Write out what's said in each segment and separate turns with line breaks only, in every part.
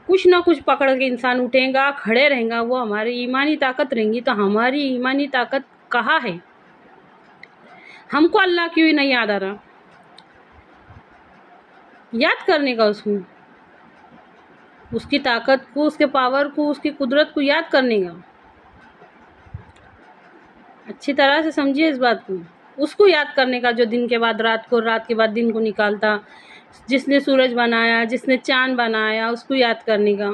कुछ ना कुछ पकड़ के इंसान उठेगा, खड़े रहेगा, वो हमारी ईमानी ताकत रहेंगी। तो हमारी ईमानी ताकत कहाँ है? हमको अल्लाह क्यों नहीं याद आ रहा? याद करने का उसको, उसकी ताकत को, उसके पावर को, उसकी कुदरत को याद करने का। अच्छी तरह से समझिए इस बात को। उसको याद करने का जो दिन के बाद रात को, रात के बाद दिन को निकालता, जिसने सूरज बनाया, जिसने चाँद बनाया, उसको याद करने का।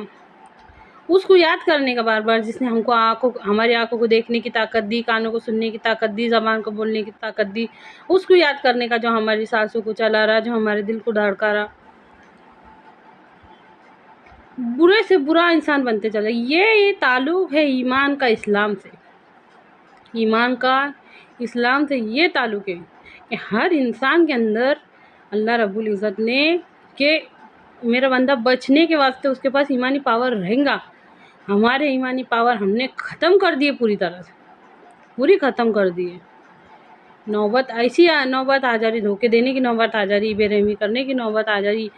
उसको याद करने का बार बार, जिसने हमको हमारी आंखों को देखने की ताकत दी, कानों को सुनने की ताकत दी, ज़बान को बोलने की ताकत दी। उसको याद करने का जो हमारी सांसों को चला रहा, जो हमारे दिल को धड़का रहा। बुरे से बुरा इंसान बनते चले। ये ताल्लुक है ईमान का इस्लाम से। ईमान का इस्लाम से ये ताल्लुक है कि हर इंसान के अंदर अल्लाह रब्बुल इज़्ज़त ने कि मेरा बंदा बचने के वास्ते उसके पास ईमानी पावर रहेगा। हमारे ईमानी पावर हमने ख़त्म कर दिए, पूरी तरह से पूरी ख़त्म कर दिए। नौबत ऐसी नौबत आ जा रही, धोखे देने की नौबत आ जा रही, बेरहमी करने की नौबत आ जा रही,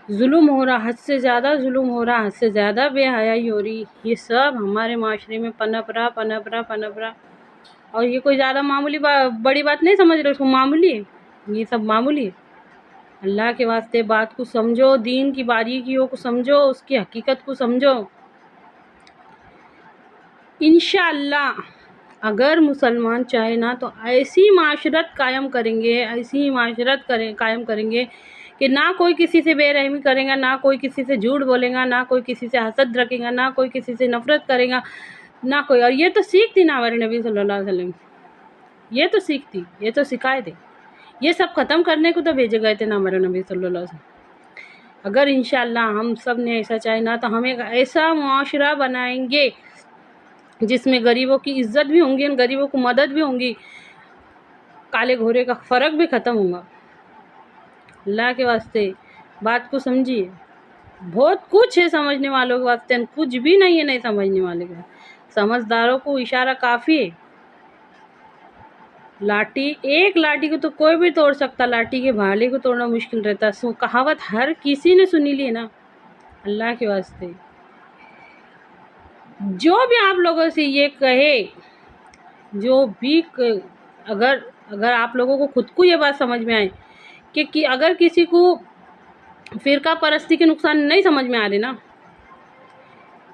जुल्म हो रहा, हद से ज़्यादा जुल्म हो रहा, हद से ज़्यादा बेहयाई हो रही। ये सब हमारे माशरे में पनप रहा। और ये कोई ज़्यादा मामूली बड़ी बात नहीं समझ रहे उसको, मामूली है, ये सब मामूली है। अल्लाह के वास्ते बात को समझो, दीन की बारीकियों को समझो, उसकी हकीकत को समझो। इंशाअल्लाह अगर मुसलमान चाहे ना तो ऐसी माशरत कायम करेंगे, ऐसी माशरत कायम करेंगे कि ना कोई किसी से बेरहमी करेगा, ना कोई किसी से झूठ बोलेगा, ना कोई किसी से हसद रखेगा, ना कोई किसी से नफ़रत करेगा, ना कोई। और ये तो सीख थी ना हमारे नबी सल्लल्लाहु अलैहि वसल्लम, ये तो सीख थी, ये तो सिखाए थे, ये सब ख़त्म करने को तो भेजे गए थे ना हमारे नबी सल्लल्लाहु अलैहि वसल्लम। अगर इंशाअल्लाह हम सब ने ऐसा चाहे ना तो हम एक ऐसा मुआशरा बनाएंगे जिसमें गरीबों की इज़्ज़त भी होंगी, गरीबों को मदद भी होंगी, काले घोरे का फ़र्क भी ख़त्म होगा। अल्लाह के वास्ते बात को समझिए। बहुत कुछ है समझने वालों के वास्ते, कुछ भी नहीं है नहीं समझने वाले का। समझदारों को इशारा काफ़ी है। लाठी, एक लाठी को तो कोई भी तोड़ सकता, लाठी के भाले को तोड़ना मुश्किल रहता। कहावत हर किसी ने सुनी ली ना। अल्लाह के वास्ते जो भी आप लोगों से ये कहे, जो भी अगर आप लोगों को खुद को ये बात समझ में आए कि अगर किसी को फ़िरका परस्ती के नुकसान नहीं समझ में आ रहे ना,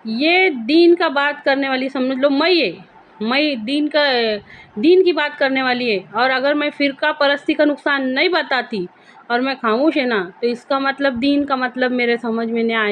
ये दीन का बात करने वाली समझ लो मैं दीन की बात करने वाली है। और अगर मैं फ़िरका परस्ती का नुकसान नहीं बताती और मैं खामोश है ना, तो इसका मतलब दीन का मतलब मेरे समझ में नहीं आया।